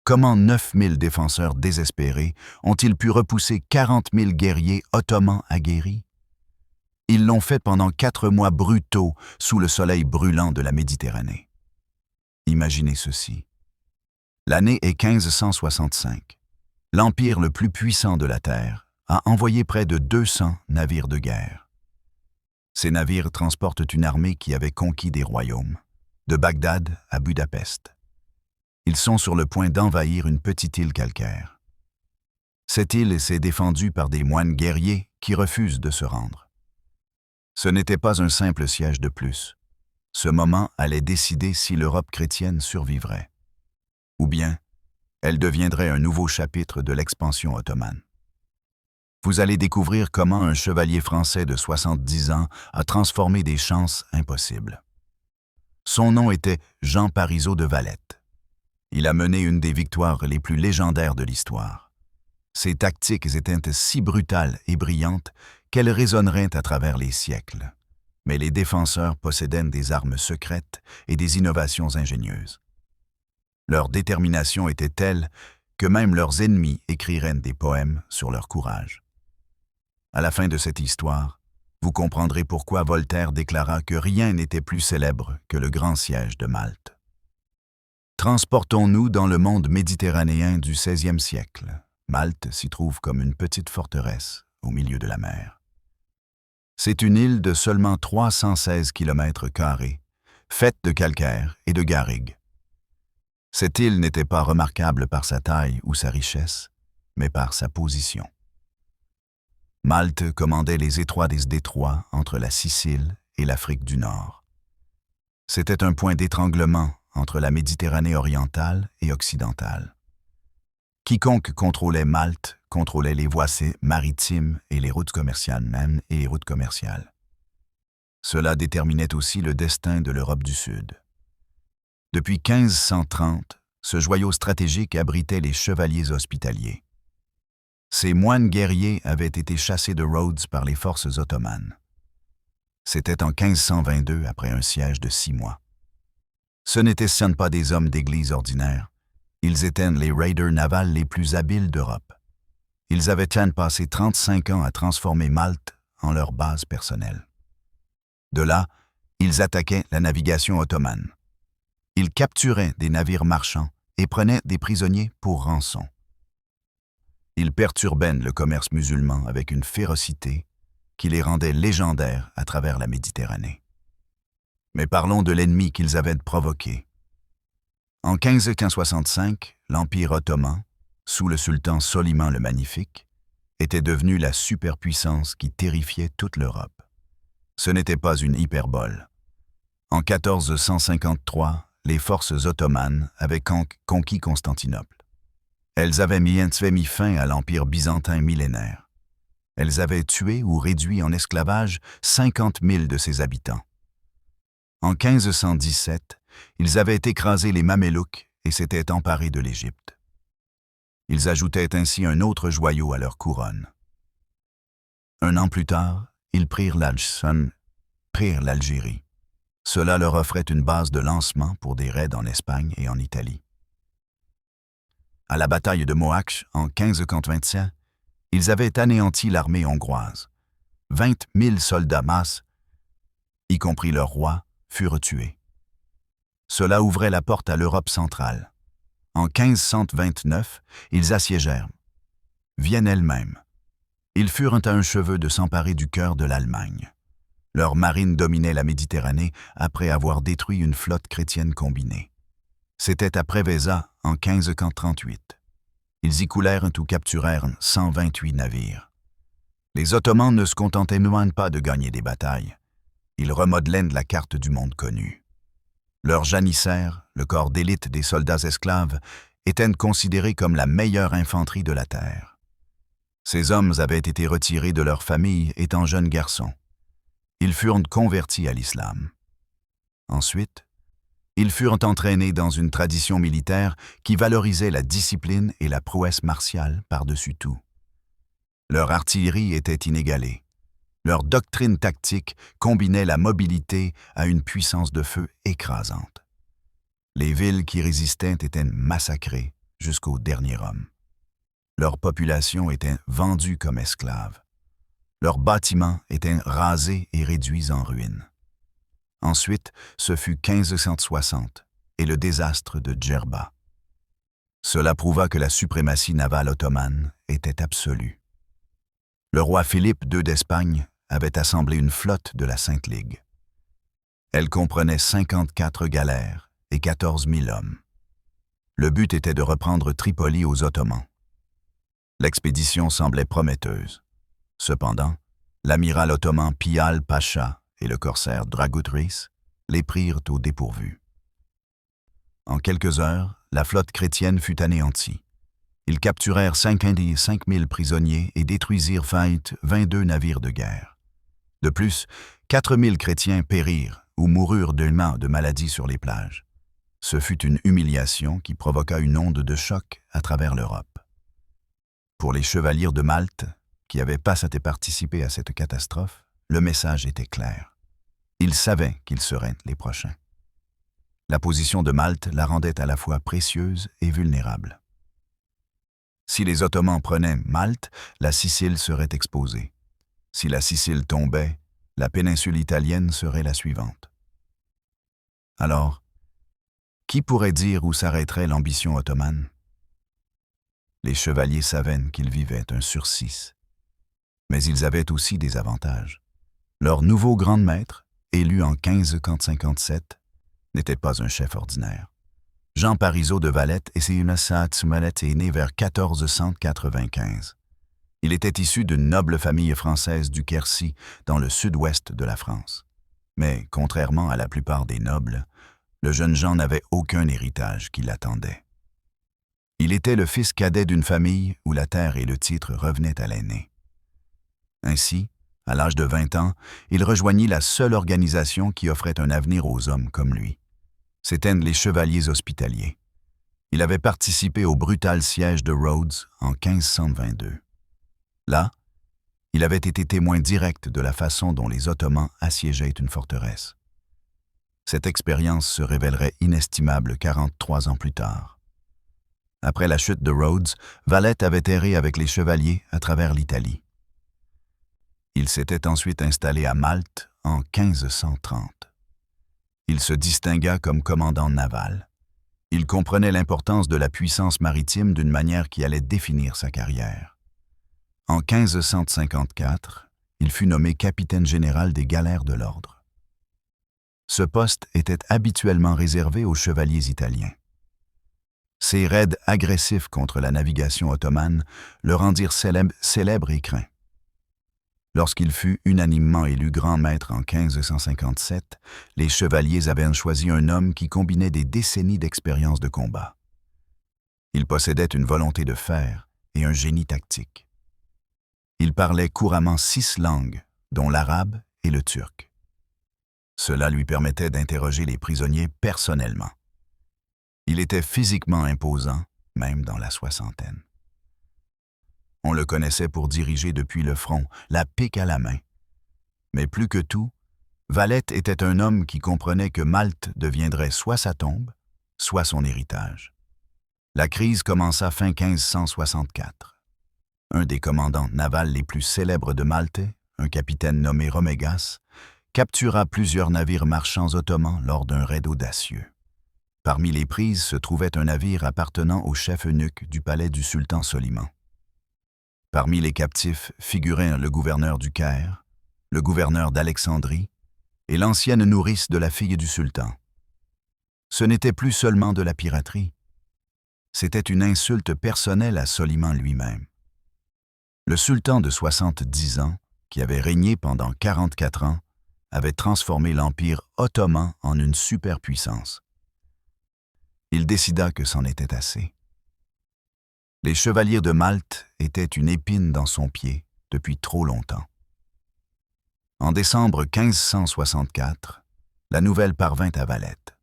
Comment 9000 défenseurs désespérés ont-ils pu repousser 40 000 guerriers ottomans aguerris? Ils l'ont fait pendant 4 mois brutaux sous le soleil brûlant de la Méditerranée. Imaginez ceci. L'année est 1565. L'empire le plus puissant de la Terre a envoyé près de 200 navires de guerre. Ces navires transportent une armée qui avait conquis des royaumes, de Bagdad à Budapest. Ils sont sur le point d'envahir une petite île calcaire. Cette île s'est défendue par des moines guerriers qui refusent de se rendre. Ce n'était pas un simple siège de plus. Ce moment allait décider si l'Europe chrétienne survivrait. Ou bien, elle deviendrait un nouveau chapitre de l'expansion ottomane. Vous allez découvrir comment un chevalier français de 70 ans a transformé des chances impossibles. Son nom était Jean Parisot de Valette. Il a mené une des victoires les plus légendaires de l'histoire. Ses tactiques étaient si brutales et brillantes qu'elles résonneraient à travers les siècles. Mais les défenseurs possédaient des armes secrètes et des innovations ingénieuses. Leur détermination était telle que même leurs ennemis écriraient des poèmes sur leur courage. À la fin de cette histoire, vous comprendrez pourquoi Voltaire déclara que rien n'était plus célèbre que le grand siège de Malte. Transportons-nous dans le monde méditerranéen du XVIe siècle. Malte s'y trouve comme une petite forteresse au milieu de la mer. C'est une île de seulement 316 km², faite de calcaire et de garrigues. Cette île n'était pas remarquable par sa taille ou sa richesse, mais par sa position. Malte commandait les étroits des détroits entre la Sicile et l'Afrique du Nord. C'était un point d'étranglement entre la Méditerranée orientale et occidentale. Quiconque contrôlait Malte contrôlait les voies maritimes et les routes commerciales même et les routes commerciales. Cela déterminait aussi le destin de l'Europe du Sud. Depuis 1530, ce joyau stratégique abritait les chevaliers hospitaliers. Ces moines guerriers avaient été chassés de Rhodes par les forces ottomanes. C'était en 1522, après un siège de 6 mois. Ce n'étaient pas des hommes d'église ordinaires. Ils étaient les raiders navals les plus habiles d'Europe. Ils avaient passé 35 ans à transformer Malte en leur base personnelle. De là, ils attaquaient la navigation ottomane. Ils capturaient des navires marchands et prenaient des prisonniers pour rançon. Ils perturbaient le commerce musulman avec une férocité qui les rendait légendaires à travers la Méditerranée. Mais parlons de l'ennemi qu'ils avaient provoqué. En 1565, l'Empire ottoman, sous le sultan Soliman le Magnifique, était devenu la superpuissance qui terrifiait toute l'Europe. Ce n'était pas une hyperbole. En 1453, les forces ottomanes avaient conquis Constantinople. Elles avaient mis fin à l'Empire byzantin millénaire. Elles avaient tué ou réduit en esclavage 50 000 de ses habitants. En 1517, ils avaient écrasé les Mamelouks et s'étaient emparés de l'Égypte. Ils ajoutaient ainsi un autre joyau à leur couronne. Un an plus tard, ils prirent l'Algérie. Cela leur offrait une base de lancement pour des raids en Espagne et en Italie. À la bataille de Mohacs, en 1525, ils avaient anéanti l'armée hongroise. 20 000 soldats masses, y compris leur roi, furent tués. Cela ouvrait la porte à l'Europe centrale. En 1529, ils assiégèrent Vienne elle-même. Ils furent à un cheveu de s'emparer du cœur de l'Allemagne. Leur marine dominait la Méditerranée après avoir détruit une flotte chrétienne combinée. C'était à Preveza en 1538. Ils y coulèrent ou capturèrent 128 navires. Les Ottomans ne se contentaient même pas de gagner des batailles. Ils remodelaient la carte du monde connu. Leurs janissaires, le corps d'élite des soldats esclaves, étaient considérés comme la meilleure infanterie de la terre. Ces hommes avaient été retirés de leur famille étant jeunes garçons. Ils furent convertis à l'islam. Ensuite, ils furent entraînés dans une tradition militaire qui valorisait la discipline et la prouesse martiale par-dessus tout. Leur artillerie était inégalée. Leur doctrine tactique combinait la mobilité à une puissance de feu écrasante. Les villes qui résistaient étaient massacrées jusqu'au dernier homme. Leur population était vendue comme esclaves. Leurs bâtiments étaient rasés et réduits en ruines. Ensuite, ce fut 1560 et le désastre de Djerba. Cela prouva que la suprématie navale ottomane était absolue. Le roi Philippe II d'Espagne avait assemblé une flotte de la Sainte Ligue. Elle comprenait 54 galères et 14 000 hommes. Le but était de reprendre Tripoli aux Ottomans. L'expédition semblait prometteuse. Cependant, l'amiral ottoman Piyal Pacha et le corsaire Dragut Reis les prirent au dépourvu. En quelques heures, la flotte chrétienne fut anéantie. Ils capturèrent 5 000 prisonniers et détruisirent 22 navires de guerre. De plus, 4 000 chrétiens périrent ou moururent de maladies sur les plages. Ce fut une humiliation qui provoqua une onde de choc à travers l'Europe. Pour les chevaliers de Malte, qui n'avaient pas participé à cette catastrophe, le message était clair. Ils savaient qu'ils seraient les prochains. La position de Malte la rendait à la fois précieuse et vulnérable. Si les Ottomans prenaient Malte, la Sicile serait exposée. Si la Sicile tombait, la péninsule italienne serait la suivante. Alors, qui pourrait dire où s'arrêterait l'ambition ottomane? Les chevaliers savaient qu'ils vivaient un sursis. Mais ils avaient aussi des avantages. Leur nouveau grand maître, élu en 1557, n'était pas un chef ordinaire. Jean Parisot de Valette est né vers 1495. Il était issu d'une noble famille française du Quercy, dans le sud-ouest de la France. Mais, contrairement à la plupart des nobles, le jeune Jean n'avait aucun héritage qui l'attendait. Il était le fils cadet d'une famille où la terre et le titre revenaient à l'aîné. Ainsi, à l'âge de 20 ans, il rejoignit la seule organisation qui offrait un avenir aux hommes comme lui. C'étaient les Chevaliers Hospitaliers. Il avait participé au brutal siège de Rhodes en 1522. Là, il avait été témoin direct de la façon dont les Ottomans assiégeaient une forteresse. Cette expérience se révélerait inestimable 43 ans plus tard. Après la chute de Rhodes, Valette avait erré avec les chevaliers à travers l'Italie. Il s'était ensuite installé à Malte en 1530. Il se distingua comme commandant naval. Il comprenait l'importance de la puissance maritime d'une manière qui allait définir sa carrière. En 1554, il fut nommé capitaine général des galères de l'ordre. Ce poste était habituellement réservé aux chevaliers italiens. Ses raids agressifs contre la navigation ottomane le rendirent célèbre et craint. Lorsqu'il fut unanimement élu grand maître en 1557, les chevaliers avaient choisi un homme qui combinait des décennies d'expérience de combat. Il possédait une volonté de fer et un génie tactique. Il parlait couramment 6 langues, dont l'arabe et le turc. Cela lui permettait d'interroger les prisonniers personnellement. Il était physiquement imposant, même dans la soixantaine. On le connaissait pour diriger depuis le front, la pique à la main. Mais plus que tout, Valette était un homme qui comprenait que Malte deviendrait soit sa tombe, soit son héritage. La crise commença fin 1564. Un des commandants navals les plus célèbres de Malte, un capitaine nommé Romegas, captura plusieurs navires marchands ottomans lors d'un raid audacieux. Parmi les prises se trouvait un navire appartenant au chef eunuque du palais du sultan Soliman. Parmi les captifs figuraient le gouverneur du Caire, le gouverneur d'Alexandrie et l'ancienne nourrice de la fille du sultan. Ce n'était plus seulement de la piraterie. C'était une insulte personnelle à Soliman lui-même. Le sultan de 70 ans, qui avait régné pendant 44 ans, avait transformé l'Empire ottoman en une superpuissance. Il décida que c'en était assez. Les chevaliers de Malte étaient une épine dans son pied depuis trop longtemps. En décembre 1564, la nouvelle parvint à Valette.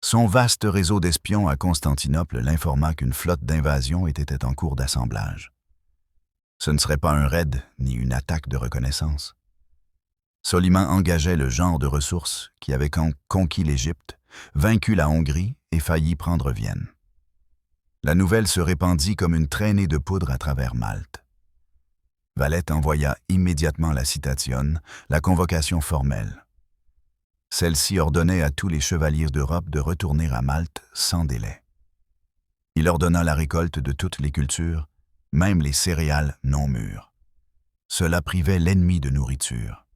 Son vaste réseau d'espions à Constantinople l'informa qu'une flotte d'invasion était en cours d'assemblage. Ce ne serait pas un raid ni une attaque de reconnaissance. Soliman engageait le genre de ressources qui avait conquis l'Égypte, vaincu la Hongrie et failli prendre Vienne. La nouvelle se répandit comme une traînée de poudre à travers Malte. Valette envoya immédiatement la citation, la convocation formelle. Celle-ci ordonnait à tous les chevaliers d'Europe de retourner à Malte sans délai. Il ordonna la récolte de toutes les cultures, même les céréales non mûres. Cela privait l'ennemi de nourriture.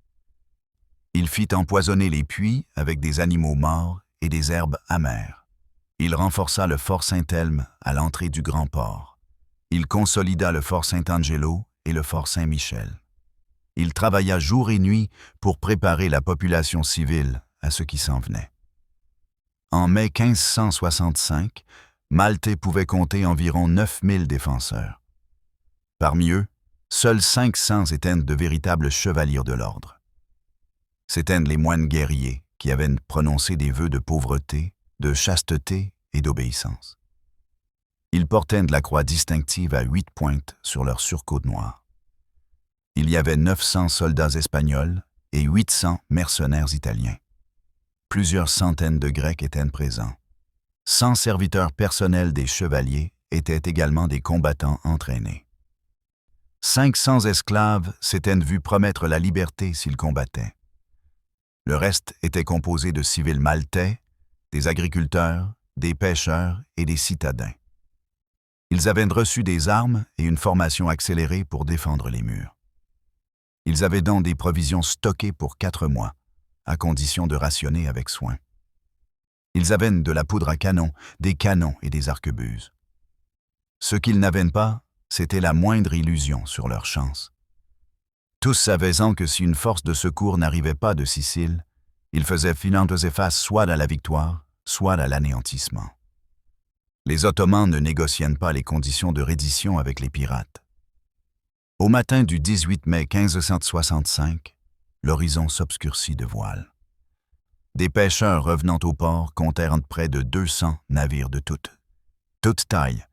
Il fit empoisonner les puits avec des animaux morts et des herbes amères. Il renforça le fort Saint-Elme à l'entrée du Grand Port. Il consolida le fort Saint-Angelo et le fort Saint-Michel. Il travailla jour et nuit pour préparer la population civile à ce qui s'en venait. En mai 1565, Malte pouvait compter environ 9000 défenseurs. Parmi eux, seuls 500 étaient de véritables chevaliers de l'ordre. C'étaient les moines guerriers qui avaient prononcé des vœux de pauvreté, de chasteté et d'obéissance. Ils portaient de la croix distinctive à 8 pointes sur leur surcoat noir. Il y avait 900 soldats espagnols et 800 mercenaires italiens. Plusieurs centaines de Grecs étaient présents. 100 serviteurs personnels des chevaliers étaient également des combattants entraînés. 500 esclaves s'étaient vus promettre la liberté s'ils combattaient. Le reste était composé de civils maltais, des agriculteurs, des pêcheurs et des citadins. Ils avaient reçu des armes et une formation accélérée pour défendre les murs. Ils avaient donc des provisions stockées pour 4 mois, à condition de rationner avec soin. Ils avaient de la poudre à canon, des canons et des arquebuses. Ce qu'ils n'avaient pas, c'était la moindre illusion sur leur chance. Tous savaient que si une force de secours n'arrivait pas de Sicile, ils faisaient finalement face soit à la victoire, soit à l'anéantissement. Les Ottomans ne négociaient pas les conditions de reddition avec les pirates. Au matin du 18 mai 1565, l'horizon s'obscurcit de voiles. Des pêcheurs revenant au port comptèrent près de 200 navires de toute taille.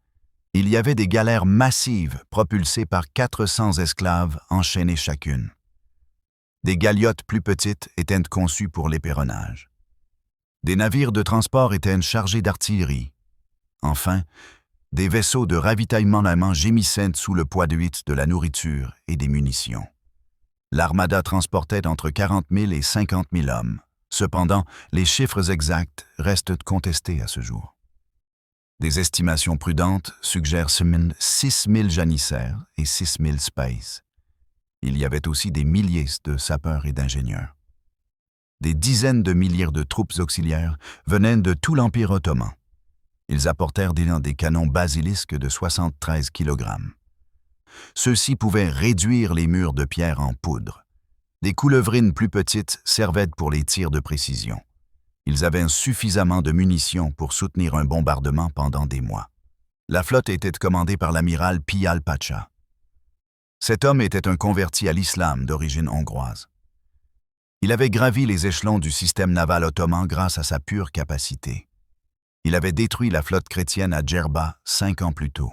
Il y avait des galères massives propulsées par 400 esclaves enchaînés chacune. Des galiotes plus petites étaient conçues pour l'éperonnage. Des navires de transport étaient chargés d'artillerie. Enfin, des vaisseaux de ravitaillement gémissaient sous le poids de la nourriture et des munitions. L'armada transportait entre 40 000 et 50 000 hommes. Cependant, les chiffres exacts restent contestés à ce jour. Des estimations prudentes suggèrent 6 000 janissaires et 6 000 spies. Il y avait aussi des milliers de sapeurs et d'ingénieurs. Des dizaines de milliers de troupes auxiliaires venaient de tout l'Empire ottoman. Ils apportèrent des canons basilisques de 73 kg. Ceux-ci pouvaient réduire les murs de pierre en poudre. Des coulevrines plus petites servaient pour les tirs de précision. Ils avaient suffisamment de munitions pour soutenir un bombardement pendant des mois. La flotte était commandée par l'amiral Piyal Pacha. Cet homme était un converti à l'islam d'origine hongroise. Il avait gravi les échelons du système naval ottoman grâce à sa pure capacité. Il avait détruit la flotte chrétienne à Djerba 5 ans plus tôt.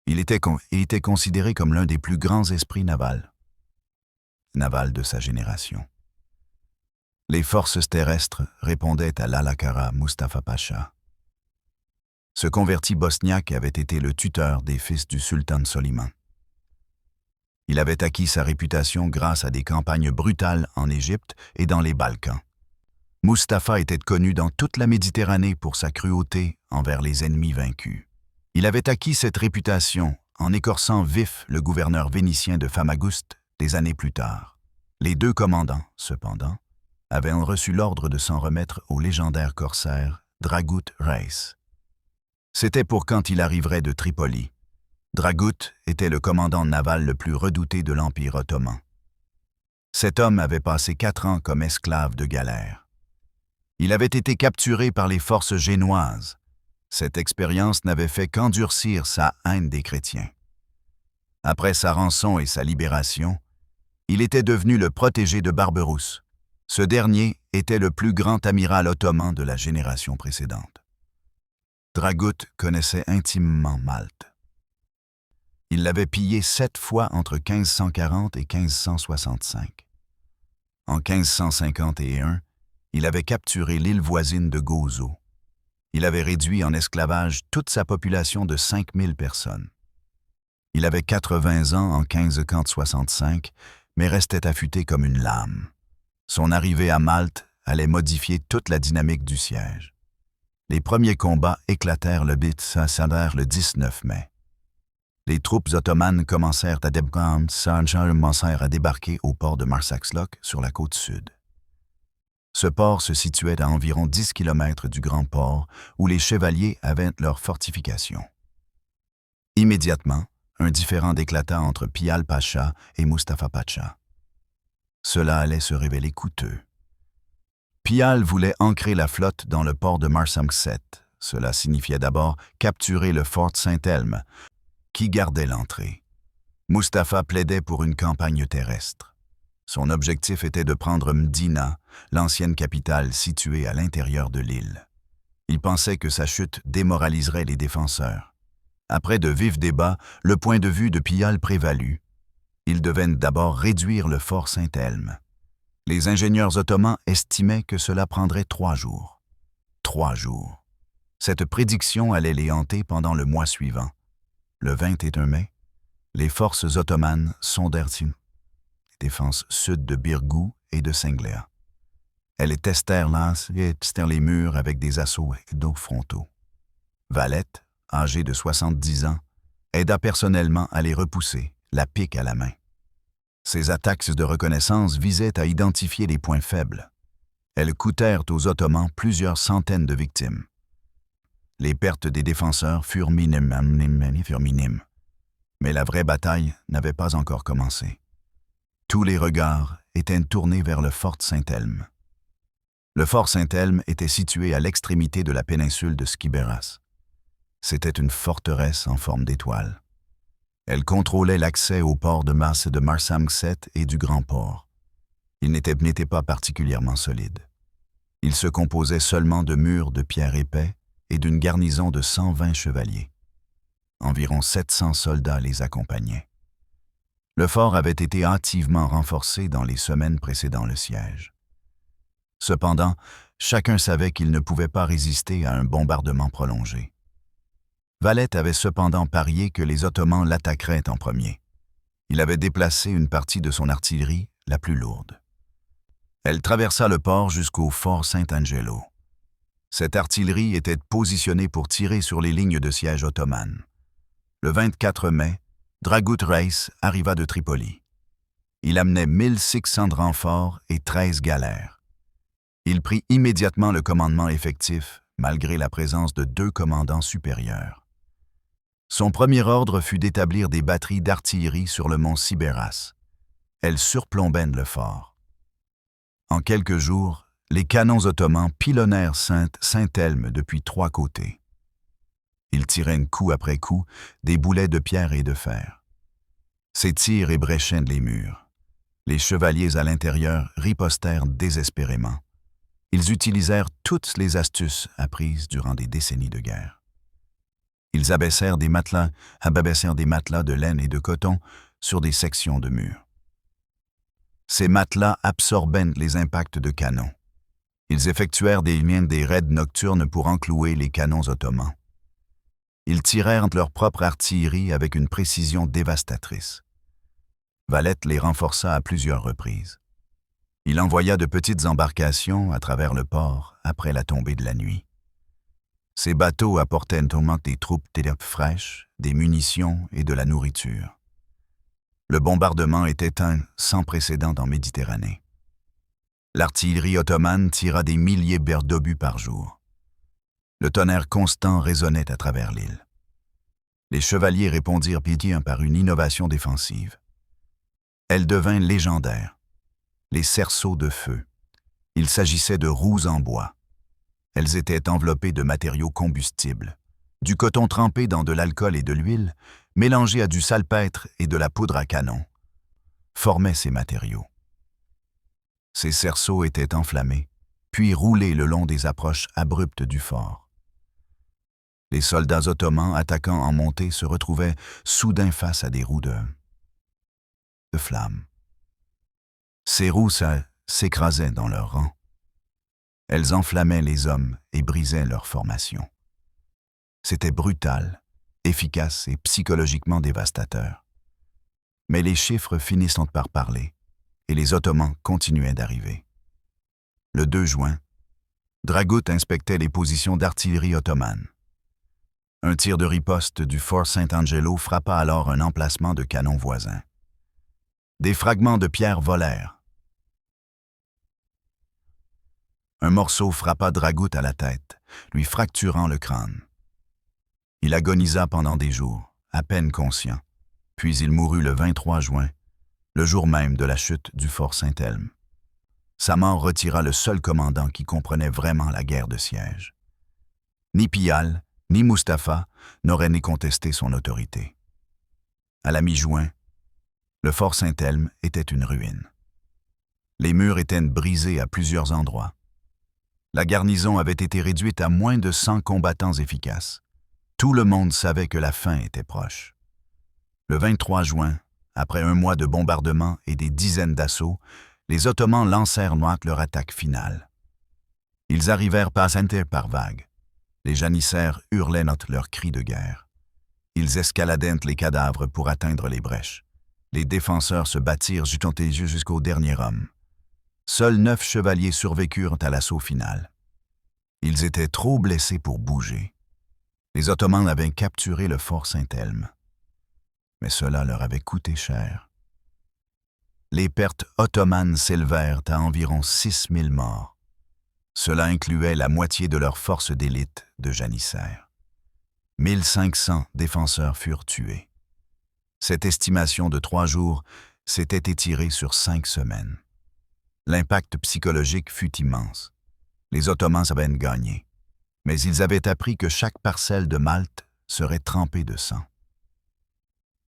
Il était considéré comme l'un des plus grands esprits navals de sa génération. Les forces terrestres répondaient à l'Alakara Mustafa Pacha. Ce converti bosniaque avait été le tuteur des fils du sultan Soliman. Il avait acquis sa réputation grâce à des campagnes brutales en Égypte et dans les Balkans. Mustapha était connu dans toute la Méditerranée pour sa cruauté envers les ennemis vaincus. Il avait acquis cette réputation en écorçant vif le gouverneur vénitien de Famaguste des années plus tard. Les 2 commandants, cependant, avaient reçu l'ordre de s'en remettre au légendaire corsaire Dragut Reis. C'était pour quand il arriverait de Tripoli. Dragut était le commandant naval le plus redouté de l'Empire ottoman. Cet homme avait passé 4 ans comme esclave de galère. Il avait été capturé par les forces génoises. Cette expérience n'avait fait qu'endurcir sa haine des chrétiens. Après sa rançon et sa libération, il était devenu le protégé de Barberousse. Ce dernier était le plus grand amiral ottoman de la génération précédente. Dragut connaissait intimement Malte. Il l'avait pillé 7 fois entre 1540 et 1565. En 1551, il avait capturé l'île voisine de Gozo. Il avait réduit en esclavage toute sa population de 5000 personnes. Il avait 80 ans en 1565, mais restait affûté comme une lame. Son arrivée à Malte allait modifier toute la dynamique du siège. Les premiers combats éclatèrent le le 19 mai. Les troupes ottomanes commencèrent à débarquer au port de Marsaxlok sur la côte sud. Ce port se situait à environ 10 km du grand port où les chevaliers avaient leurs fortifications. Immédiatement, un différend éclata entre Pial Pacha et Mustafa Pacha. Cela allait se révéler coûteux. Pial voulait ancrer la flotte dans le port de Marsamxet. Cela signifiait d'abord capturer le fort Saint-Elme, qui gardait l'entrée. Mustafa plaidait pour une campagne terrestre. Son objectif était de prendre Mdina, l'ancienne capitale située à l'intérieur de l'île. Il pensait que sa chute démoraliserait les défenseurs. Après de vifs débats, le point de vue de Pial prévalut. Il devait d'abord réduire le fort Saint-Elme. Les ingénieurs ottomans estimaient que cela prendrait 3 jours. 3 jours. Cette prédiction allait les hanter pendant le mois suivant. Le 21 mai, les forces ottomanes sondèrent les défenses sud de Birgou et de Sengléa. Elles testèrent les murs avec des assauts d'eau frontaux. Valette, âgé de 70 ans, aida personnellement à les repousser, la pique à la main. Ces attaques de reconnaissance visaient à identifier les points faibles. Elles coûtèrent aux Ottomans plusieurs centaines de victimes. Les pertes des défenseurs furent minimes. Mais la vraie bataille n'avait pas encore commencé. Tous les regards étaient tournés vers le fort Saint-Elme. Le fort Saint-Elme était situé à l'extrémité de la péninsule de Skiberas. C'était une forteresse en forme d'étoile. Elle contrôlait l'accès au port de Marsamxet et du Grand Port. Il n'était pas particulièrement solide. Il se composait seulement de murs de pierre épais et d'une garnison de 120 chevaliers. Environ 700 soldats les accompagnaient. Le fort avait été hâtivement renforcé dans les semaines précédant le siège. Cependant, chacun savait qu'il ne pouvait pas résister à un bombardement prolongé. Valette avait cependant parié que les Ottomans l'attaqueraient en premier. Il avait déplacé une partie de son artillerie, la plus lourde. Elle traversa le port jusqu'au fort Saint-Angelo. Cette artillerie était positionnée pour tirer sur les lignes de siège ottomanes. Le 24 mai, Dragut Reis arriva de Tripoli. Il amenait 1600 renforts et 13 galères. Il prit immédiatement le commandement effectif, malgré la présence de 2 commandants supérieurs. Son premier ordre fut d'établir des batteries d'artillerie sur le mont Sibéras. Elles surplombaient le fort. En quelques jours, les canons ottomans pilonnèrent Saint-Elme depuis 3 côtés. Ils tiraient coup après coup des boulets de pierre et de fer. Ces tirs ébréchaient les murs. Les chevaliers à l'intérieur ripostèrent désespérément. Ils utilisèrent toutes les astuces apprises durant des décennies de guerre. Ils abaissèrent des matelas de laine et de coton sur des sections de murs. Ces matelas absorbaient les impacts de canons. Ils effectuèrent des raids nocturnes pour enclouer les canons ottomans. Ils tirèrent leur propre artillerie avec une précision dévastatrice. Valette les renforça à plusieurs reprises. Il envoya de petites embarcations à travers le port après la tombée de la nuit. Ces bateaux apportaient notamment des troupes fraîches, des munitions et de la nourriture. Le bombardement était sans précédent en Méditerranée. L'artillerie ottomane tira des milliers d'obus par jour. Le tonnerre constant résonnait à travers l'île. Les chevaliers répondirent par une innovation défensive. Elle devint légendaire. Les cerceaux de feu. Il s'agissait de roues en bois. Elles étaient enveloppées de matériaux combustibles, du coton trempé dans de l'alcool et de l'huile, mélangé à du salpêtre et de la poudre à canon, formaient ces matériaux. Ces cerceaux étaient enflammés, puis roulés le long des approches abruptes du fort. Les soldats ottomans attaquant en montée se retrouvaient soudain face à des roues de flammes. Ces roues s'écrasaient dans leurs rangs. Elles enflammaient les hommes et brisaient leur formation. C'était brutal, efficace et psychologiquement dévastateur. Mais les chiffres finissent par parler, et les Ottomans continuaient d'arriver. Le 2 juin, Dragut inspectait les positions d'artillerie ottomane. Un tir de riposte du fort Saint-Angelo frappa alors un emplacement de canon voisin. Des fragments de pierre volèrent. Un morceau frappa Dragut à la tête, lui fracturant le crâne. Il agonisa pendant des jours, à peine conscient, puis il mourut le 23 juin, le jour même de la chute du fort Saint-Elme. Sa mort retira le seul commandant qui comprenait vraiment la guerre de siège. Ni Pial, ni Mustapha n'auraient ni contesté son autorité. À la mi-juin, le fort Saint-Elme était une ruine. Les murs étaient brisés à plusieurs endroits. La garnison avait été réduite à moins de 100 combattants efficaces. Tout le monde savait que la fin était proche. Le 23 juin, après un mois de bombardements et des dizaines d'assauts, les Ottomans lancèrent leur attaque finale. Ils arrivèrent par vagues. Les janissaires hurlaient leurs cris de guerre. Ils escaladèrent les cadavres pour atteindre les brèches. Les défenseurs se battirent jusqu'au dernier homme. Seuls 9 chevaliers survécurent à l'assaut final. Ils étaient trop blessés pour bouger. Les Ottomans avaient capturé le fort Saint-Elme. Mais cela leur avait coûté cher. Les pertes ottomanes s'élevèrent à environ 6000 morts. Cela incluait la moitié de leur force d'élite de janissaires. 1500 défenseurs furent tués. Cette estimation de 3 jours s'était étirée sur 5 semaines. L'impact psychologique fut immense. Les Ottomans avaient gagné, mais ils avaient appris que chaque parcelle de Malte serait trempée de sang.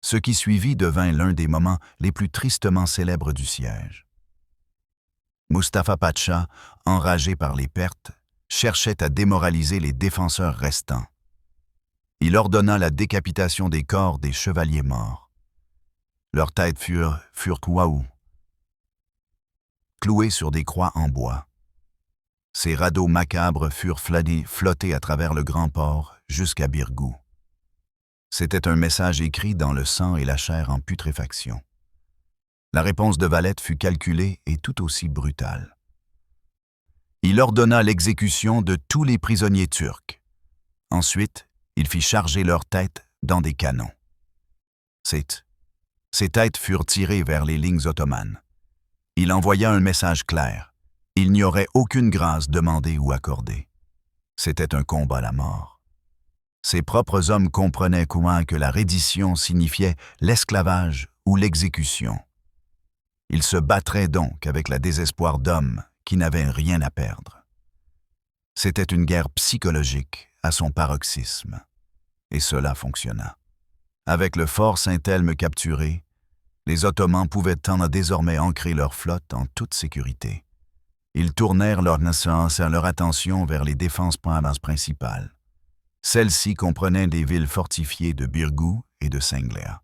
Ce qui suivit devint l'un des moments les plus tristement célèbres du siège. Mustapha Pacha, enragé par les pertes, cherchait à démoraliser les défenseurs restants. Il ordonna la décapitation des corps des chevaliers morts. Leurs têtes furent clouées sur des croix en bois. Ces radeaux macabres furent flottés à travers le grand port jusqu'à Birgou. C'était un message écrit dans le sang et la chair en putréfaction. La réponse de Valette fut calculée et tout aussi brutale. Il ordonna l'exécution de tous les prisonniers turcs. Ensuite, il fit charger leurs têtes dans des canons. Ces têtes furent tirées vers les lignes ottomanes. Il envoya un message clair. Il n'y aurait aucune grâce demandée ou accordée. C'était un combat à la mort. Ses propres hommes comprenaient que la reddition signifiait l'esclavage ou l'exécution. Ils se battraient donc avec le désespoir d'hommes qui n'avaient rien à perdre. C'était une guerre psychologique à son paroxysme, et cela fonctionna. Avec le fort Saint-Elme capturé, les Ottomans pouvaient désormais ancrer leur flotte en toute sécurité. Ils tournèrent leur attention vers les défenses principales. Celles-ci comprenaient les villes fortifiées de Birgou et de Senglea.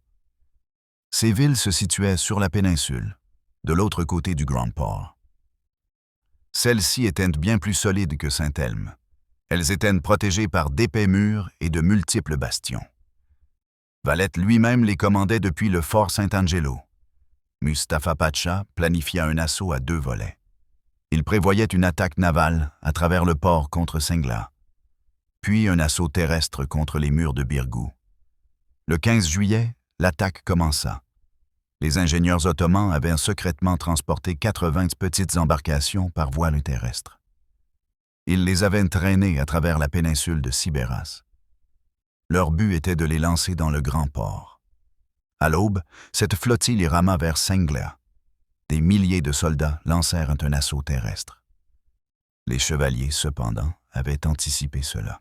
Ces villes se situaient sur la péninsule, de l'autre côté du Grand Port. Celles-ci étaient bien plus solides que Saint-Elme. Elles étaient protégées par d'épais murs et de multiples bastions. Valette lui-même les commandait depuis le fort Saint-Angelo. Mustapha Pacha planifia un assaut à 2 volets. Il prévoyait une attaque navale à travers le port contre Senglea, puis un assaut terrestre contre les murs de Birgou. Le 15 juillet, l'attaque commença. Les ingénieurs ottomans avaient secrètement transporté 80 petites embarcations par voie terrestre. Ils les avaient traînées à travers la péninsule de Sibéras. Leur but était de les lancer dans le grand port. À l'aube, cette flottille les rama vers Senglea. Des milliers de soldats lancèrent un assaut terrestre. Les chevaliers, cependant, avaient anticipé cela.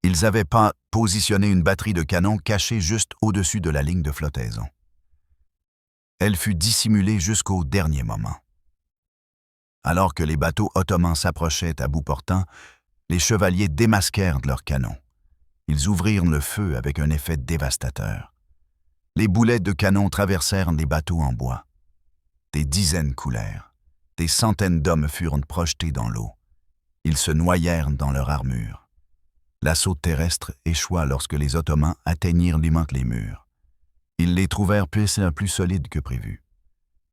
Ils avaient positionné une batterie de canons cachée juste au-dessus de la ligne de flottaison. Elle fut dissimulée jusqu'au dernier moment. Alors que les bateaux ottomans s'approchaient à bout portant, les chevaliers démasquèrent leurs canons. Ils ouvrirent le feu avec un effet dévastateur. Les boulets de canon traversèrent les bateaux en bois. Des dizaines coulèrent. Des centaines d'hommes furent projetés dans l'eau. Ils se noyèrent dans leur armure. L'assaut terrestre échoua lorsque les Ottomans atteignirent les murs. Ils les trouvèrent plus solides que prévu.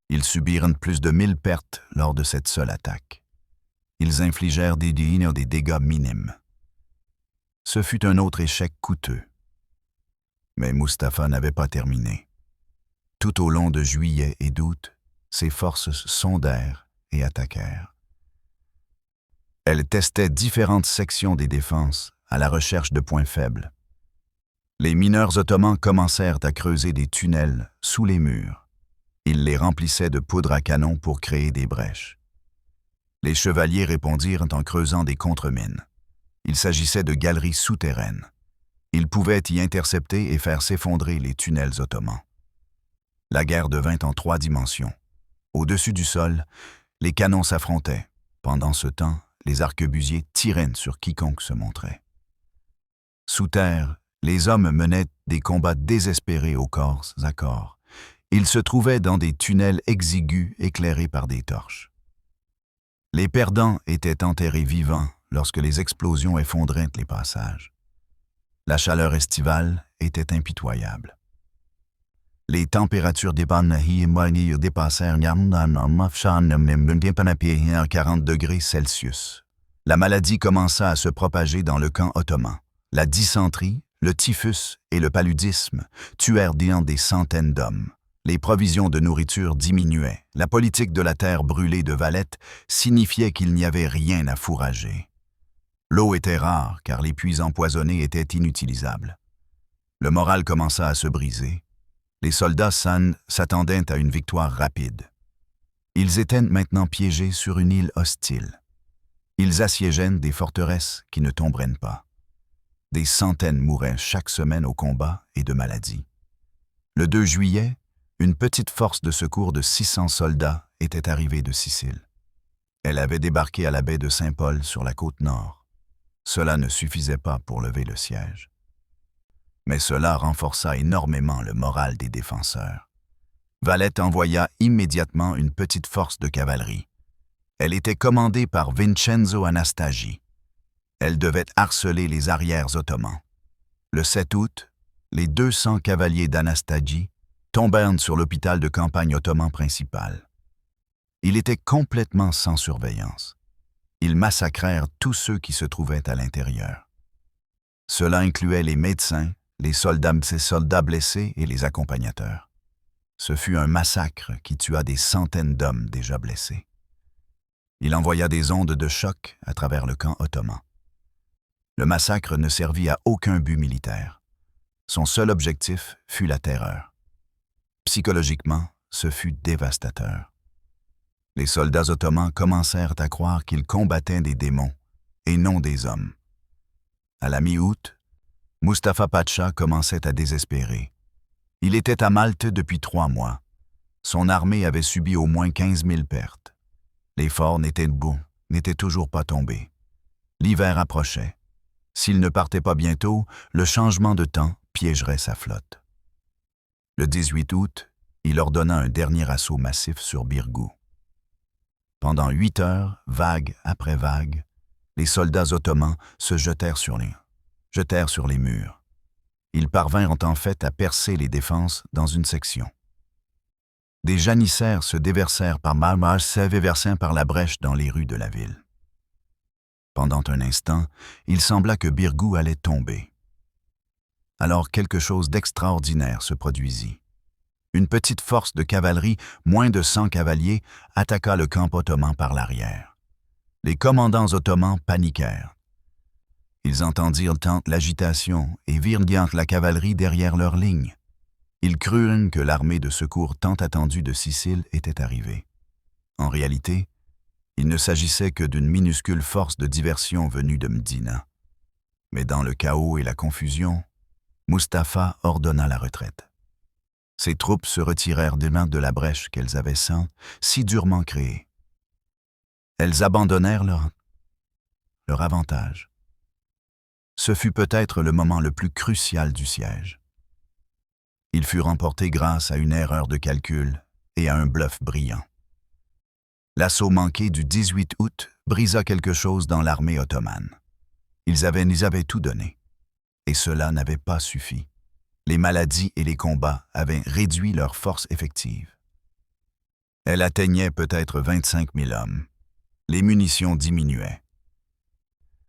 Ils subirent plus de 1000 pertes lors de cette seule attaque. Ils infligèrent des dégâts minimes. Ce fut un autre échec coûteux. Mais Mustapha n'avait pas terminé. Tout au long de juillet et d'août, ses forces sondèrent et attaquèrent. Elles testaient différentes sections des défenses à la recherche de points faibles. Les mineurs ottomans commencèrent à creuser des tunnels sous les murs. Ils les remplissaient de poudre à canon pour créer des brèches. Les chevaliers répondirent en creusant des contremines. Il s'agissait de galeries souterraines. Ils pouvaient y intercepter et faire s'effondrer les tunnels ottomans. La guerre devint en 3 dimensions. Au-dessus du sol, les canons s'affrontaient. Pendant ce temps, les arquebusiers tiraient sur quiconque se montrait. Sous terre, les hommes menaient des combats désespérés au corps à corps. Ils se trouvaient dans des tunnels exigus éclairés par des torches. Les perdants étaient enterrés vivants lorsque les explosions effondraient les passages. La chaleur estivale était impitoyable. Les températures dépassèrent 40 degrés Celsius. La maladie commença à se propager dans le camp ottoman. La dysenterie, le typhus et le paludisme tuèrent des centaines d'hommes. Les provisions de nourriture diminuaient. La politique de la terre brûlée de Valette signifiait qu'il n'y avait rien à fourrager. L'eau était rare car les puits empoisonnés étaient inutilisables. Le moral commença à se briser. Les soldats s'attendaient à une victoire rapide. Ils étaient maintenant piégés sur une île hostile. Ils assiégeaient des forteresses qui ne tomberaient pas. Des centaines mouraient chaque semaine au combat et de maladies. Le 2 juillet, une petite force de secours de 600 soldats était arrivée de Sicile. Elle avait débarqué à la baie de Saint-Paul sur la côte nord. Cela ne suffisait pas pour lever le siège. Mais cela renforça énormément le moral des défenseurs. Valette envoya immédiatement une petite force de cavalerie. Elle était commandée par Vincenzo Anastasi. Elle devait harceler les arrières ottomans. Le 7 août, les 200 cavaliers d'Anastasi tombèrent sur l'hôpital de campagne ottoman principal. Il était complètement sans surveillance. Ils massacrèrent tous ceux qui se trouvaient à l'intérieur. Cela incluait les médecins, les soldats blessés et les accompagnateurs. Ce fut un massacre qui tua des centaines d'hommes déjà blessés. Il envoya des ondes de choc à travers le camp ottoman. Le massacre ne servit à aucun but militaire. Son seul objectif fut la terreur. Psychologiquement, ce fut dévastateur. Les soldats ottomans commencèrent à croire qu'ils combattaient des démons et non des hommes. À la mi-août, Mustapha Pacha commençait à désespérer. Il était à Malte depuis 3 mois. Son armée avait subi au moins 15 000 pertes. Les forts n'étaient toujours pas tombés. L'hiver approchait. S'il ne partait pas bientôt, le changement de temps piégerait sa flotte. Le 18 août, il ordonna un dernier assaut massif sur Birgou. Pendant 8 heures, vague après vague, les soldats ottomans se jetèrent sur les murs. Ils parvinrent en fait à percer les défenses dans une section. Des janissaires se déversèrent par la brèche dans les rues de la ville. Pendant un instant, il sembla que Birgou allait tomber. Alors quelque chose d'extraordinaire se produisit. Une petite force de cavalerie, moins de 100 cavaliers, attaqua le camp ottoman par l'arrière. Les commandants ottomans paniquèrent. Ils entendirent l'agitation et virent la cavalerie derrière leurs lignes. Ils crurent que l'armée de secours tant attendue de Sicile était arrivée. En réalité, il ne s'agissait que d'une minuscule force de diversion venue de Mdina. Mais dans le chaos et la confusion, Mustapha ordonna la retraite. Ses troupes se retirèrent des mains de la brèche qu'elles avaient si durement créée. Elles abandonnèrent leur avantage. Ce fut peut-être le moment le plus crucial du siège. Il fut remporté grâce à une erreur de calcul et à un bluff brillant. L'assaut manqué du 18 août brisa quelque chose dans l'armée ottomane. Ils avaient tout donné. Et cela n'avait pas suffi. Les maladies et les combats avaient réduit leur force effective. Elle atteignait peut-être 25 000 hommes. Les munitions diminuaient.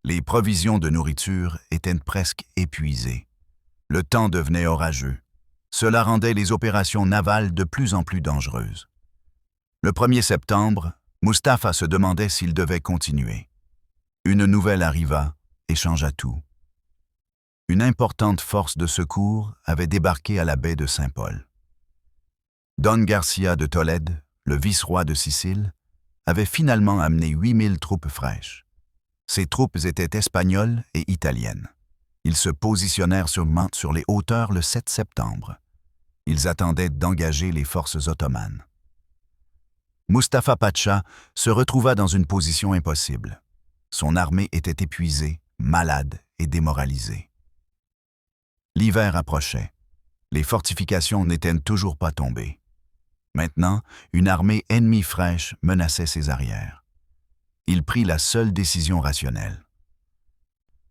Les provisions de nourriture étaient presque épuisées. Le temps devenait orageux. Cela rendait les opérations navales de plus en plus dangereuses. Le 1er septembre, Mustapha se demandait s'il devait continuer. Une nouvelle arriva et changea tout. Une importante force de secours avait débarqué à la baie de Saint-Paul. Don Garcia de Tolède, le vice-roi de Sicile, avait finalement amené 8000 troupes fraîches. Ces troupes étaient espagnoles et italiennes. Ils se positionnèrent sur les hauteurs le 7 septembre. Ils attendaient d'engager les forces ottomanes. Mustapha Pacha se retrouva dans une position impossible. Son armée était épuisée, malade et démoralisée. L'hiver approchait. Les fortifications n'étaient toujours pas tombées. Maintenant, une armée ennemie fraîche menaçait ses arrières. Il prit la seule décision rationnelle.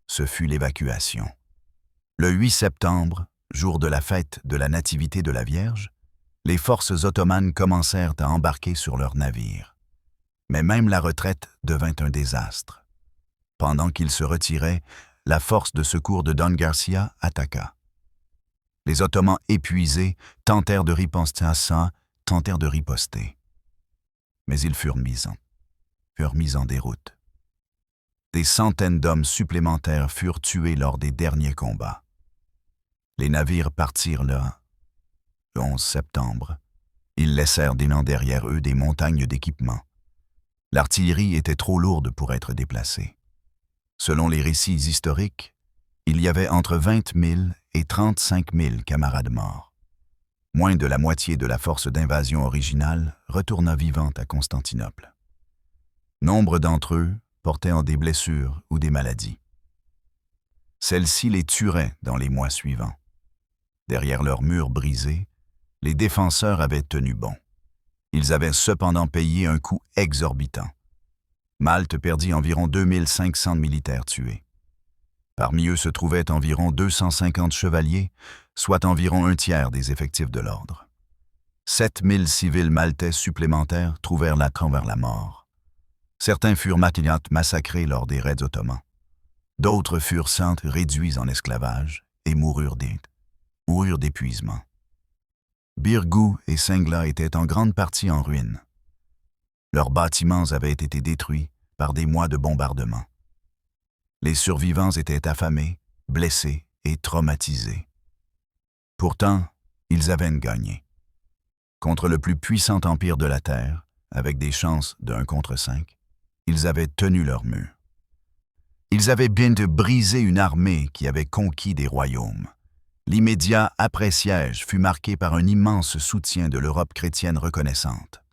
Ce fut l'évacuation. Le 8 septembre, jour de la fête de la Nativité de la Vierge, les forces ottomanes commencèrent à embarquer sur leurs navires. Mais même la retraite devint un désastre. Pendant qu'ils se retiraient, la force de secours de Don Garcia attaqua. Les Ottomans épuisés tentèrent de riposter. Mais ils furent mis en déroute. Des centaines d'hommes supplémentaires furent tués lors des derniers combats. Les navires partirent le 11 septembre. Ils laissèrent derrière eux des montagnes d'équipements. L'artillerie était trop lourde pour être déplacée. Selon les récits historiques, il y avait entre 20 000 et 35 000 camarades morts. Moins de la moitié de la force d'invasion originale retourna vivante à Constantinople. Nombre d'entre eux portaient en des blessures ou des maladies. Celles-ci les tueraient dans les mois suivants. Derrière leurs murs brisés, les défenseurs avaient tenu bon. Ils avaient cependant payé un coût exorbitant. Malte perdit environ 2500 militaires tués. Parmi eux se trouvaient environ 250 chevaliers, soit environ un tiers des effectifs de l'ordre. 7000 civils maltais supplémentaires trouvèrent la camp vers la mort. Certains furent massacrés lors des raids ottomans. D'autres furent réduits en esclavage et moururent d'épuisement. Birgu et Sengla étaient en grande partie en ruine. Leurs bâtiments avaient été détruits par des mois de bombardements. Les survivants étaient affamés, blessés et traumatisés. Pourtant, ils avaient gagné. Contre le plus puissant empire de la Terre, avec des chances de 1 contre 5, ils avaient tenu leur mur. Ils avaient bien de briser une armée qui avait conquis des royaumes. L'immédiat après-siège fut marqué par un immense soutien de l'Europe chrétienne reconnaissante.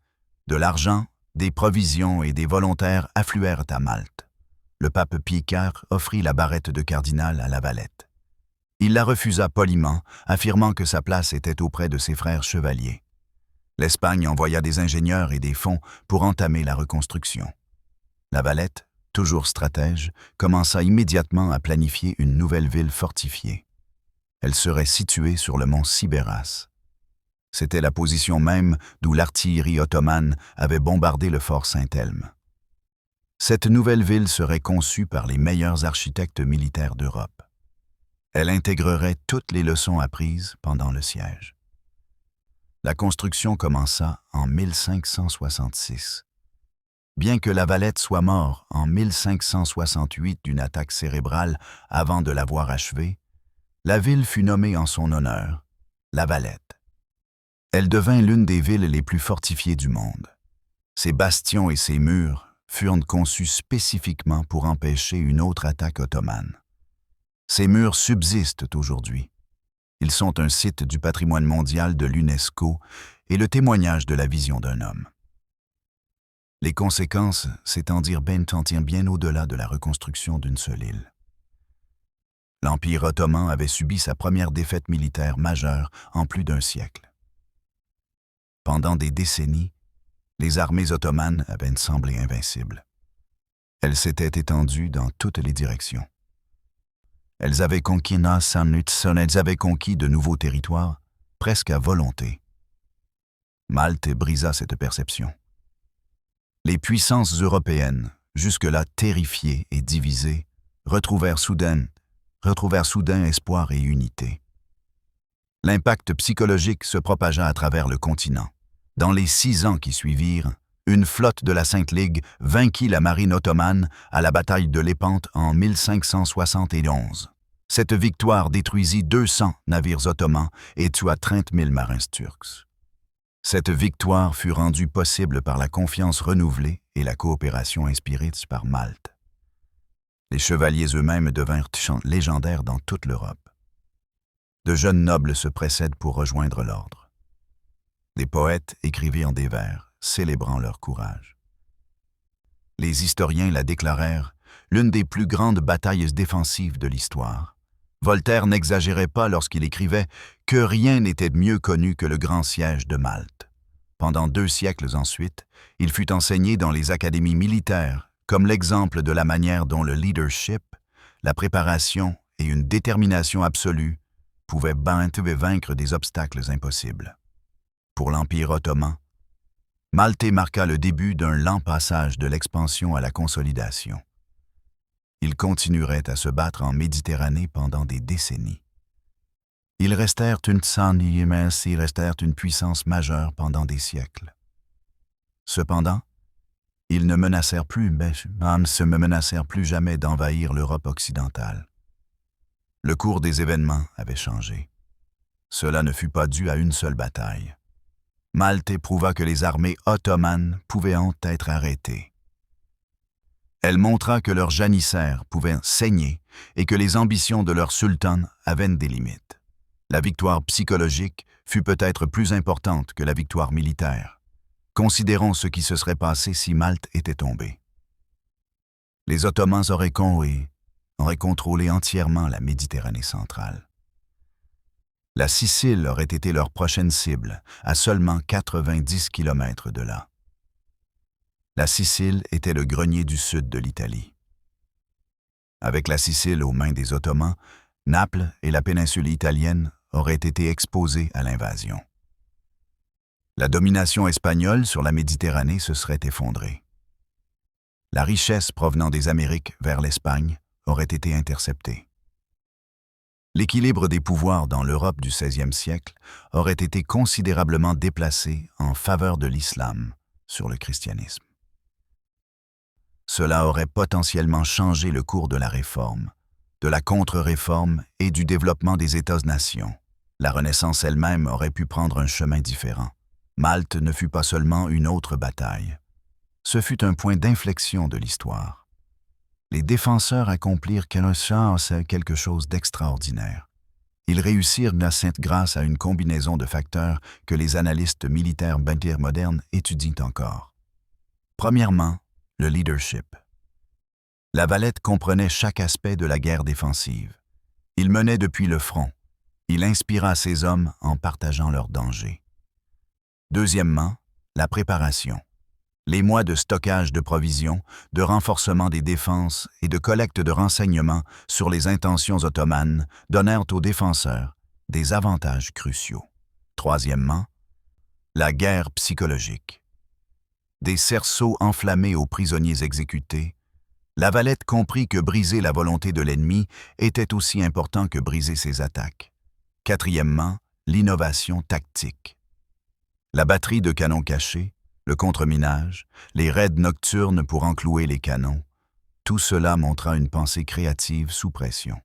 De l'argent, des provisions et des volontaires affluèrent à Malte. Le pape Pie IV offrit la barrette de cardinal à La Valette. Il la refusa poliment, affirmant que sa place était auprès de ses frères chevaliers. L'Espagne envoya des ingénieurs et des fonds pour entamer la reconstruction. La Valette, toujours stratège, commença immédiatement à planifier une nouvelle ville fortifiée. Elle serait située sur le mont Sibéras. C'était la position même d'où l'artillerie ottomane avait bombardé le fort Saint-Elme. Cette nouvelle ville serait conçue par les meilleurs architectes militaires d'Europe. Elle intégrerait toutes les leçons apprises pendant le siège. La construction commença en 1566. Bien que La Valette soit mort en 1568 d'une attaque cérébrale avant de l'avoir achevée, la ville fut nommée en son honneur, La Valette. Elle devint l'une des villes les plus fortifiées du monde. Ses bastions et ses murs furent conçus spécifiquement pour empêcher une autre attaque ottomane. Ces murs subsistent aujourd'hui. Ils sont un site du patrimoine mondial de l'UNESCO et le témoignage de la vision d'un homme. Les conséquences s'étendirent bien au-delà de la reconstruction d'une seule île. L'Empire ottoman avait subi sa première défaite militaire majeure en plus d'un siècle. Pendant des décennies, les armées ottomanes avaient semblé invincibles. Elles s'étaient étendues dans toutes les directions. Elles avaient conquis elles avaient conquis de nouveaux territoires, presque à volonté. Malte brisa cette perception. Les puissances européennes, jusque-là terrifiées et divisées, retrouvèrent soudain espoir et unité. L'impact psychologique se propagea à travers le continent. Dans les 6 ans qui suivirent, une flotte de la Sainte Ligue vainquit la marine ottomane à la bataille de Lépante en 1571. Cette victoire détruisit 200 navires ottomans et tua 30 000 marins turcs. Cette victoire fut rendue possible par la confiance renouvelée et la coopération inspirée par Malte. Les chevaliers eux-mêmes devinrent légendaires dans toute l'Europe. De jeunes nobles se précèdent pour rejoindre l'ordre. Des poètes écrivirent des vers, célébrant leur courage. Les historiens la déclarèrent l'une des plus grandes batailles défensives de l'histoire. Voltaire n'exagérait pas lorsqu'il écrivait que rien n'était mieux connu que le grand siège de Malte. Pendant 2 siècles ensuite, il fut enseigné dans les académies militaires comme l'exemple de la manière dont le leadership, la préparation et une détermination absolue pouvaient vaincre des obstacles impossibles. Pour l'Empire ottoman, Malte marqua le début d'un lent passage de l'expansion à la consolidation. Ils continueraient à se battre en Méditerranée pendant des décennies. Ils restèrent une puissance majeure pendant des siècles. Cependant, ils ne menacèrent plus jamais d'envahir l'Europe occidentale. Le cours des événements avait changé. Cela ne fut pas dû à une seule bataille. Malte prouva que les armées ottomanes pouvaient être arrêtées. Elle montra que leurs janissaires pouvaient saigner et que les ambitions de leur sultan avaient des limites. La victoire psychologique fut peut-être plus importante que la victoire militaire. Considérons ce qui se serait passé si Malte était tombée. Les Ottomans auraient contrôlé entièrement la Méditerranée centrale. La Sicile aurait été leur prochaine cible, à seulement 90 km de là. La Sicile était le grenier du sud de l'Italie. Avec la Sicile aux mains des Ottomans, Naples et la péninsule italienne auraient été exposées à l'invasion. La domination espagnole sur la Méditerranée se serait effondrée. La richesse provenant des Amériques vers l'Espagne aurait été interceptée. L'équilibre des pouvoirs dans l'Europe du XVIe siècle aurait été considérablement déplacé en faveur de l'islam sur le christianisme. Cela aurait potentiellement changé le cours de la réforme, de la contre-réforme et du développement des États-nations. La Renaissance elle-même aurait pu prendre un chemin différent. Malte ne fut pas seulement une autre bataille. Ce fut un point d'inflexion de l'histoire. Les défenseurs accomplirent quelque chose d'extraordinaire. Ils réussirent grâce à une combinaison de facteurs que les analystes militaires modernes étudient encore. Premièrement, le leadership. La Valette comprenait chaque aspect de la guerre défensive. Il menait depuis le front. Il inspira ses hommes en partageant leurs dangers. Deuxièmement, la préparation. Les mois de stockage de provisions, de renforcement des défenses et de collecte de renseignements sur les intentions ottomanes donnèrent aux défenseurs des avantages cruciaux. Troisièmement, la guerre psychologique. Des cerceaux enflammés aux prisonniers exécutés, La Valette comprit que briser la volonté de l'ennemi était aussi important que briser ses attaques. Quatrièmement, l'innovation tactique. La batterie de canons cachés, le contre-minage, les raids nocturnes pour enclouer les canons, tout cela montra une pensée créative sous pression.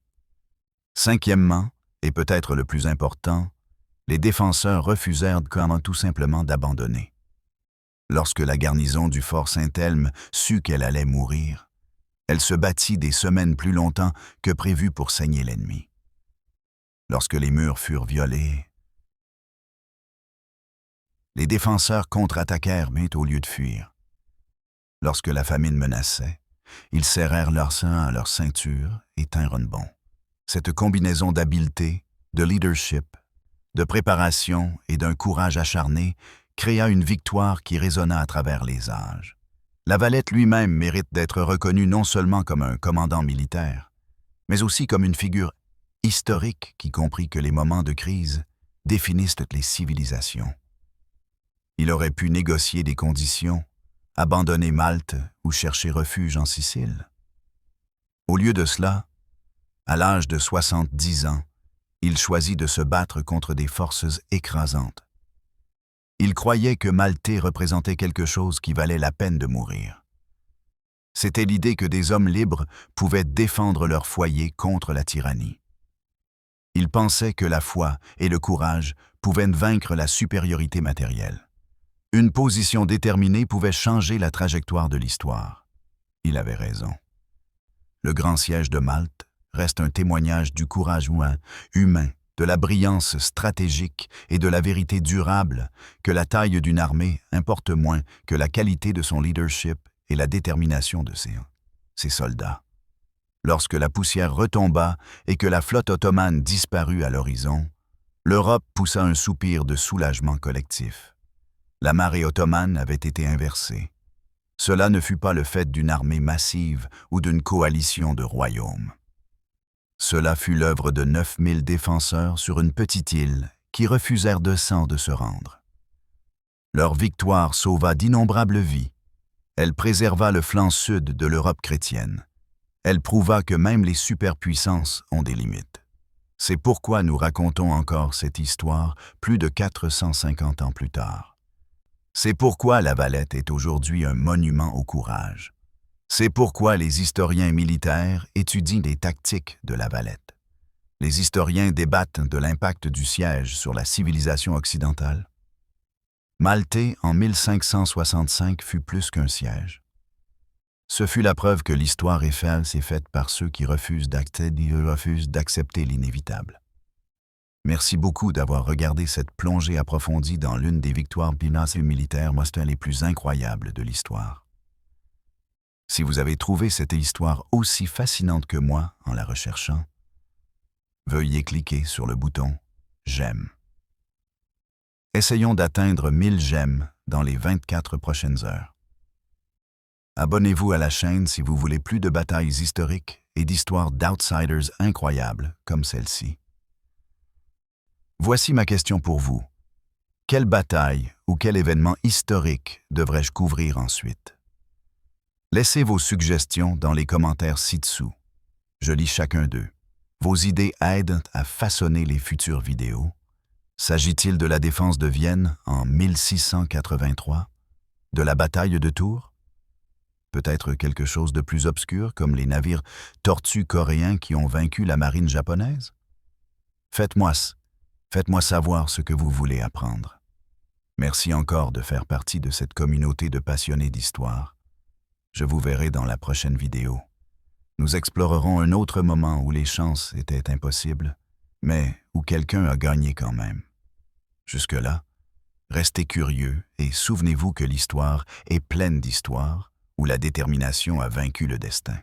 Cinquièmement, et peut-être le plus important, les défenseurs refusèrent tout simplement d'abandonner. Lorsque la garnison du fort Saint-Elme sut qu'elle allait mourir, elle se battit des semaines plus longtemps que prévu pour saigner l'ennemi. Lorsque les murs furent violés, les défenseurs contre-attaquèrent mais au lieu de fuir. Lorsque la famine menaçait, ils serrèrent leur sein à leur ceinture et tinrent bon. Cette combinaison d'habileté, de leadership, de préparation et d'un courage acharné créa une victoire qui résonna à travers les âges. Lavalette lui-même mérite d'être reconnu non seulement comme un commandant militaire, mais aussi comme une figure historique qui comprit que les moments de crise définissent les civilisations. Il aurait pu négocier des conditions, abandonner Malte ou chercher refuge en Sicile. Au lieu de cela, à l'âge de 70 ans, il choisit de se battre contre des forces écrasantes. Il croyait que Maltais représentait quelque chose qui valait la peine de mourir. C'était l'idée que des hommes libres pouvaient défendre leur foyer contre la tyrannie. Il pensait que la foi et le courage pouvaient vaincre la supériorité matérielle. Une position déterminée pouvait changer la trajectoire de l'histoire. Il avait raison. Le grand siège de Malte reste un témoignage du courage humain, de la brillance stratégique et de la vérité durable que la taille d'une armée importe moins que la qualité de son leadership et la détermination de ses soldats. Lorsque la poussière retomba et que la flotte ottomane disparut à l'horizon, l'Europe poussa un soupir de soulagement collectif. La marée ottomane avait été inversée. Cela ne fut pas le fait d'une armée massive ou d'une coalition de royaumes. Cela fut l'œuvre de 9000 défenseurs sur une petite île qui refusèrent de se rendre. Leur victoire sauva d'innombrables vies. Elle préserva le flanc sud de l'Europe chrétienne. Elle prouva que même les superpuissances ont des limites. C'est pourquoi nous racontons encore cette histoire plus de 450 ans plus tard. C'est pourquoi Lavalette est aujourd'hui un monument au courage. C'est pourquoi les historiens militaires étudient les tactiques de Lavalette. Les historiens débattent de l'impact du siège sur la civilisation occidentale. Maltais, en 1565, fut plus qu'un siège. Ce fut la preuve que l'histoire est faite par ceux qui refusent d'accepter l'inévitable. Merci beaucoup d'avoir regardé cette plongée approfondie dans l'une des victoires militaires les plus incroyables de l'histoire. Si vous avez trouvé cette histoire aussi fascinante que moi en la recherchant, veuillez cliquer sur le bouton « J'aime ». Essayons d'atteindre 1000 j'aime dans les 24 prochaines heures. Abonnez-vous à la chaîne si vous voulez plus de batailles historiques et d'histoires d'outsiders incroyables comme celle-ci. Voici ma question pour vous. Quelle bataille ou quel événement historique devrais-je couvrir ensuite? Laissez vos suggestions dans les commentaires ci-dessous. Je lis chacun d'eux. Vos idées aident à façonner les futures vidéos. S'agit-il de la défense de Vienne en 1683? De la bataille de Tours? Peut-être quelque chose de plus obscur comme les navires tortues coréens qui ont vaincu la marine japonaise? Faites-moi savoir ce que vous voulez apprendre. Merci encore de faire partie de cette communauté de passionnés d'histoire. Je vous verrai dans la prochaine vidéo. Nous explorerons un autre moment où les chances étaient impossibles, mais où quelqu'un a gagné quand même. Jusque-là, restez curieux et souvenez-vous que l'histoire est pleine d'histoires où la détermination a vaincu le destin.